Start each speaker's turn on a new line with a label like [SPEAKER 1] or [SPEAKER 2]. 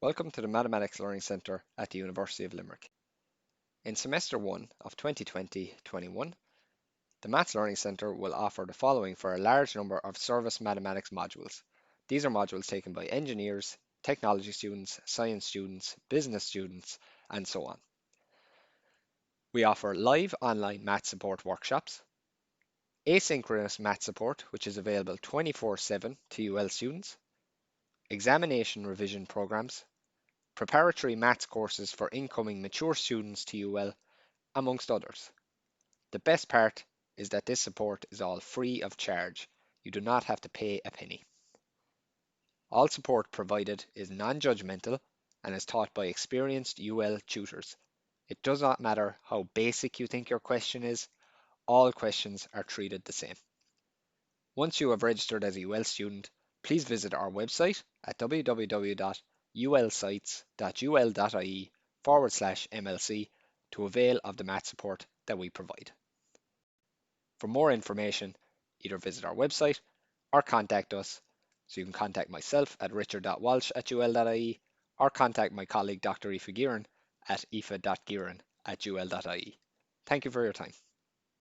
[SPEAKER 1] Welcome to the Mathematics Learning Centre at the University of Limerick. In Semester 1 of 2020-21, the Maths Learning Centre will offer the following for a large number of service mathematics modules. These are modules taken by engineers, technology students, science students, business students, and so on. We offer live online maths support workshops, asynchronous maths support, which is available 24/7 to UL students, examination revision programs, preparatory maths courses for incoming mature students to UL, amongst others. The best part is that this support is all free of charge. You do not have to pay a penny. All support provided is non-judgmental and is taught by experienced UL tutors. It does not matter how basic you think your question is, all questions are treated the same. Once you have registered as a UL student, please visit our website at www.ulsites.ul.ie/MLC to avail of the math support that we provide. For more information, either visit our website or contact us. So you can contact myself at richard.walsh@ul.ie or contact my colleague Dr. Aoife Gearan at aoife.gearan@ul.ie. Thank you for your time.